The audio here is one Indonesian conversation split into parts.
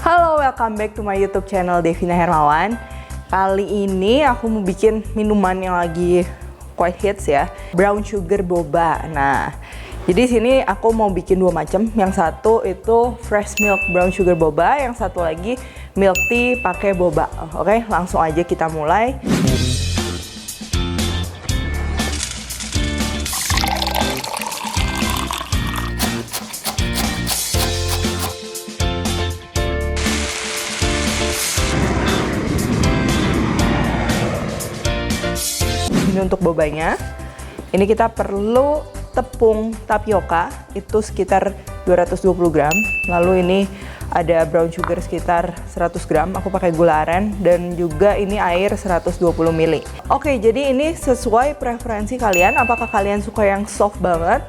Halo, welcome back to my YouTube channel Devina Hermawan. Kali ini aku mau bikin minuman yang lagi quite hits ya, brown sugar boba. Nah, jadi sini aku mau bikin dua macam. Yang satu itu fresh milk brown sugar boba, yang satu lagi milk tea pakai boba. Oke, langsung aja kita mulai. Ini untuk bobanya. Ini kita perlu tepung tapioka itu sekitar 220 gram. Lalu ini ada brown sugar sekitar 100 gram. Aku pakai gula aren dan juga ini air 120 ml. Oke, jadi ini sesuai preferensi kalian. Apakah kalian suka yang soft banget,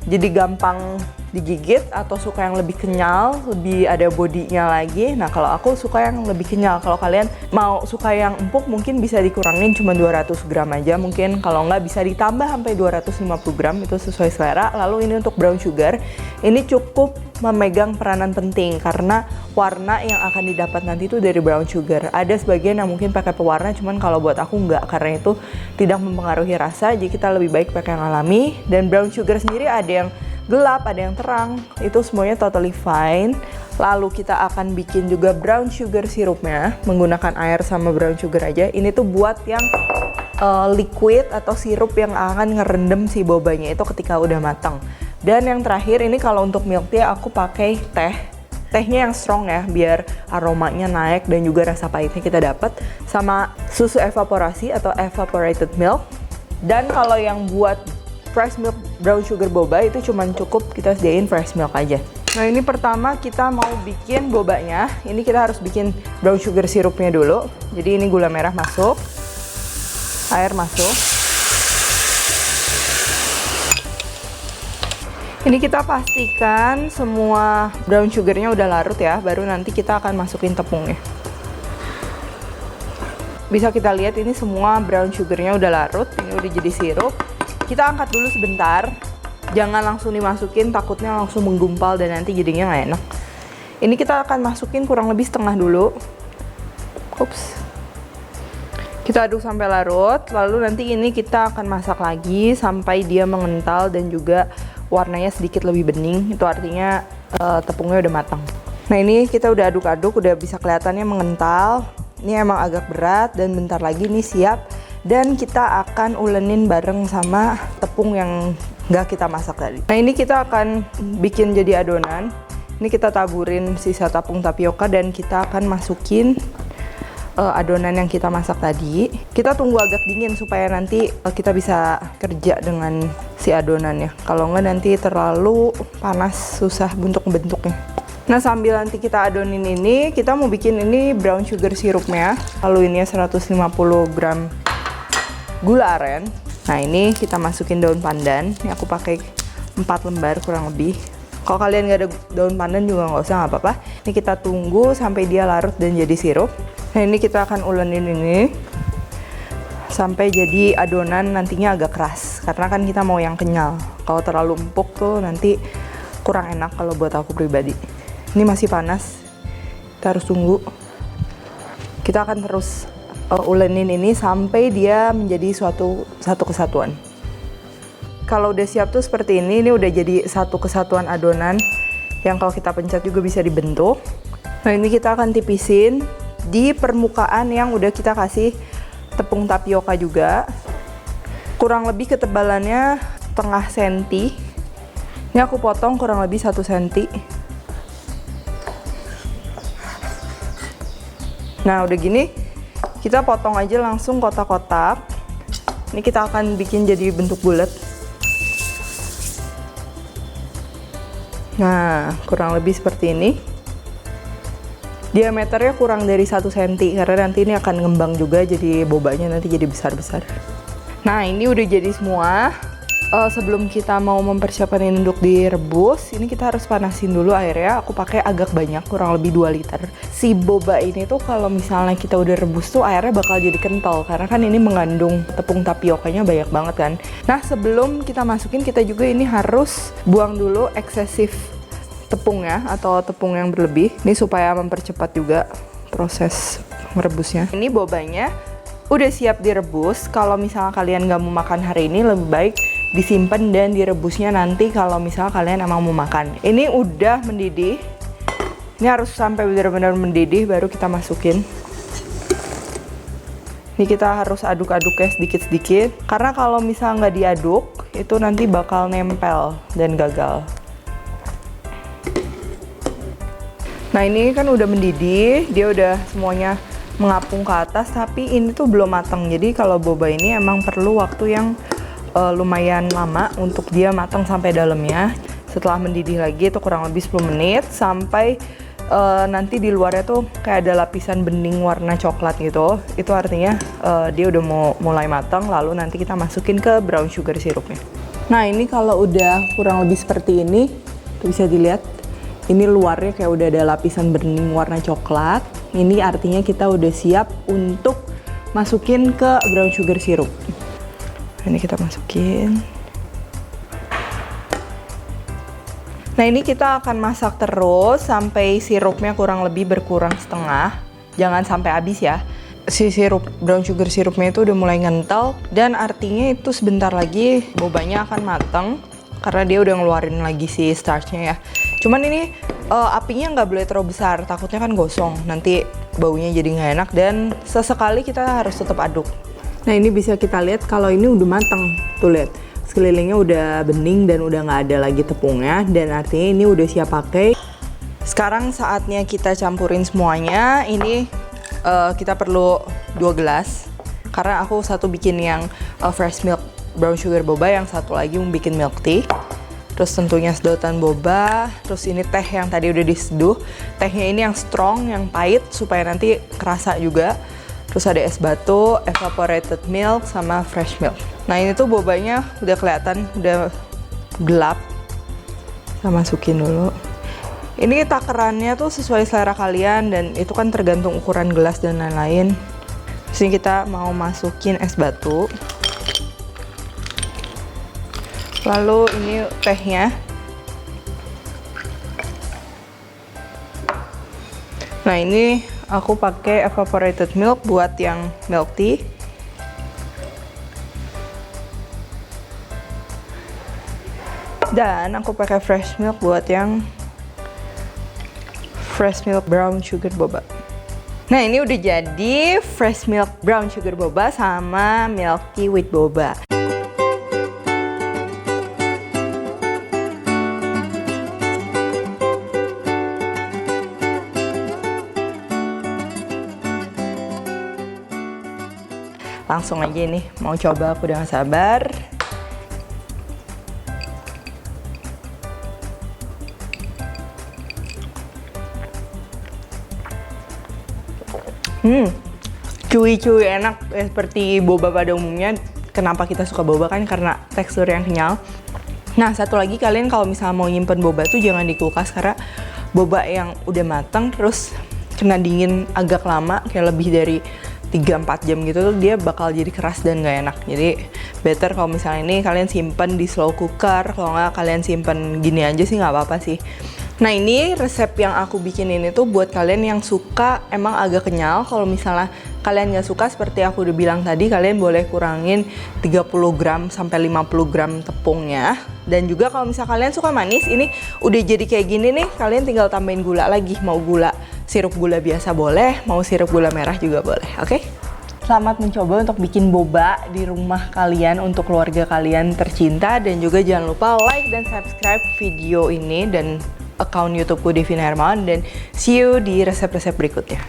jadi gampang digigit, atau suka yang lebih kenyal, lebih ada bodinya lagi. Nah, kalau aku suka yang lebih kenyal. Kalau kalian mau suka yang empuk, mungkin bisa dikurangin cuma 200 gram aja. Mungkin kalau nggak bisa ditambah sampai 250 gram, itu sesuai selera. Lalu ini untuk brown sugar, ini cukup memegang peranan penting karena warna yang akan didapat nanti itu dari brown sugar. Ada sebagian yang mungkin pakai pewarna, cuman kalau buat aku nggak, karena itu tidak mempengaruhi rasa. Jadi kita lebih baik pakai yang alami. Dan brown sugar sendiri ada yang gelap, ada yang terang, itu semuanya totally fine. Lalu kita akan bikin juga brown sugar sirupnya menggunakan air sama brown sugar aja. Ini tuh buat yang liquid atau sirup yang akan ngerendam si bobanya itu ketika udah matang. Dan yang terakhir ini kalau untuk milk tea aku pakai tehnya yang strong ya, biar aromanya naik dan juga rasa pahitnya kita dapat, sama susu evaporasi atau evaporated milk. Dan kalau yang buat fresh milk brown sugar boba itu cuman cukup kita sediain fresh milk aja. Nah, ini pertama kita mau bikin bobanya. Ini kita harus bikin brown sugar sirupnya dulu. Jadi ini gula merah masuk, air masuk. Ini kita pastikan semua brown sugarnya udah larut ya, baru nanti kita akan masukin tepungnya. Bisa kita lihat ini semua brown sugarnya udah larut, ini udah jadi sirup. Kita angkat dulu sebentar, jangan langsung dimasukin, takutnya langsung menggumpal dan nanti jadinya nggak enak. Ini kita akan masukin kurang lebih setengah dulu. Ups. Kita aduk sampai larut, lalu nanti ini kita akan masak lagi sampai dia mengental dan juga warnanya sedikit lebih bening. Itu artinya tepungnya udah matang. Nah, ini kita udah aduk-aduk, udah bisa kelihatannya mengental. Ini emang agak berat dan bentar lagi nih siap. Dan kita akan ulenin bareng sama tepung yang nggak kita masak tadi. Nah, ini kita akan bikin jadi adonan. Ini kita taburin sisa tepung tapioka dan kita akan masukin adonan yang kita masak tadi. Kita tunggu agak dingin supaya nanti kita bisa kerja dengan si adonannya. Kalau nggak nanti terlalu panas, susah untuk bentuknya. Nah, sambil nanti kita adonin ini, kita mau bikin ini brown sugar sirupnya. Lalu ini 150 gram gula aren. Nah, ini kita masukin daun pandan. Ini aku pakai 4 lembar kurang lebih. Kalau kalian nggak ada daun pandan juga nggak usah, nggak apa-apa. Ini kita tunggu sampai dia larut dan jadi sirup. Nah, ini kita akan ulenin ini sampai jadi adonan nantinya agak keras, karena kan kita mau yang kenyal. Kalau terlalu empuk tuh nanti kurang enak kalau buat aku pribadi. Ini masih panas, kita harus tunggu. Kita akan terus ulenin ini sampai dia menjadi satu kesatuan. Kalau udah siap tuh seperti ini udah jadi satu kesatuan adonan yang kalau kita pencet juga bisa dibentuk. Nah, ini kita akan tipisin di permukaan yang udah kita kasih tepung tapioka juga. Kurang lebih ketebalannya setengah senti. Ini aku potong kurang lebih 1 senti. Nah, udah gini, kita potong aja langsung kotak-kotak. Ini kita akan bikin jadi bentuk bulat. Nah, kurang lebih seperti ini. Diameternya kurang dari 1 cm karena nanti ini akan ngembang juga, jadi bobanya nanti jadi besar-besar. Nah, ini udah jadi semua. Sebelum kita mau mempersiapkan ini untuk direbus, ini kita harus panasin dulu airnya. Aku pakai agak banyak, kurang lebih 2 liter. Si boba ini tuh kalau misalnya kita udah rebus tuh airnya bakal jadi kental, karena kan ini mengandung tepung tapiokanya banyak banget kan. Nah, sebelum kita masukin, kita juga ini harus buang dulu eksesif tepungnya atau tepung yang berlebih. Ini supaya mempercepat juga proses merebusnya. Ini bobanya udah siap direbus. Kalau misalnya kalian nggak mau makan hari ini, lebih baik disimpan dan direbusnya nanti kalau misalnya kalian emang mau makan. Ini udah mendidih. Ini harus sampai benar-benar mendidih baru kita masukin. Ini kita harus aduk-aduknya sedikit-sedikit. Karena kalau misalnya nggak diaduk, itu nanti bakal nempel dan gagal. Nah ini kan udah mendidih, dia udah semuanya mengapung ke atas, tapi ini tuh belum matang. Jadi kalau boba ini emang perlu waktu yang lumayan lama untuk dia matang sampai dalamnya. Setelah mendidih lagi itu kurang lebih 10 menit sampai nanti di luarnya tuh kayak ada lapisan bening warna coklat gitu. Itu artinya dia udah mau mulai matang, lalu nanti kita masukin ke brown sugar sirupnya. Nah ini kalau udah kurang lebih seperti ini, tuh bisa dilihat. Ini luarnya kayak udah ada lapisan bening warna coklat. Ini artinya kita udah siap untuk masukin ke brown sugar sirup. Ini kita masukin. Nah ini kita akan masak terus sampai sirupnya kurang lebih berkurang setengah. Jangan sampai habis ya. Si sirup brown sugar sirupnya itu udah mulai ngental dan artinya itu sebentar lagi bobanya akan matang karena dia udah ngeluarin lagi si starchnya ya. Cuman ini apinya nggak boleh terlalu besar, takutnya kan gosong, nanti baunya jadi nggak enak dan sesekali kita harus tetap aduk. Nah ini bisa kita lihat kalau ini udah matang, tuh lihat sekelilingnya udah bening dan udah nggak ada lagi tepungnya dan artinya ini udah siap pakai. Sekarang saatnya kita campurin semuanya. Ini kita perlu 2 gelas karena aku satu bikin yang fresh milk brown sugar boba, yang satu lagi mau bikin milk tea. Terus tentunya sedotan boba, terus ini teh yang tadi udah diseduh. Tehnya ini yang strong, yang pahit supaya nanti kerasa juga. Terus ada es batu, evaporated milk, sama fresh milk. Nah ini tuh bobanya udah kelihatan, udah gelap. Kita masukin dulu. Ini takarannya tuh sesuai selera kalian dan itu kan tergantung ukuran gelas dan lain-lain. Terus ini kita mau masukin es batu. Lalu ini tehnya. Nah ini aku pakai evaporated milk buat yang milk tea. Dan aku pakai fresh milk buat yang fresh milk brown sugar boba. Nah ini udah jadi fresh milk brown sugar boba sama milk tea with boba. Langsung aja nih, mau coba, aku udah gak sabar. Cuy enak seperti boba pada umumnya. Kenapa kita suka boba kan karena tekstur yang kenyal. Nah satu lagi, kalian kalau misalnya mau nyimpen boba tuh jangan di kulkas karena boba yang udah matang terus kena dingin agak lama, kayak lebih dari 3-4 jam gitu tuh dia bakal jadi keras dan gak enak. Jadi better kalau misalnya ini kalian simpen di slow cooker, kalau nggak kalian simpen gini aja sih nggak apa-apa sih. Nah ini resep yang aku bikin ini tuh buat kalian yang suka emang agak kenyal. Kalau misalnya kalian nggak suka seperti aku udah bilang tadi, kalian boleh kurangin 30 gram sampai 50 gram tepungnya. Dan juga kalau misalnya kalian suka manis, ini udah jadi kayak gini nih, kalian tinggal tambahin gula lagi. Mau gula sirup gula biasa boleh, mau sirup gula merah juga boleh, oke? Selamat mencoba untuk bikin boba di rumah kalian untuk keluarga kalian tercinta. Dan juga jangan lupa like dan subscribe video ini dan account YouTubeku Devina Hermawan. Dan see you di resep-resep berikutnya.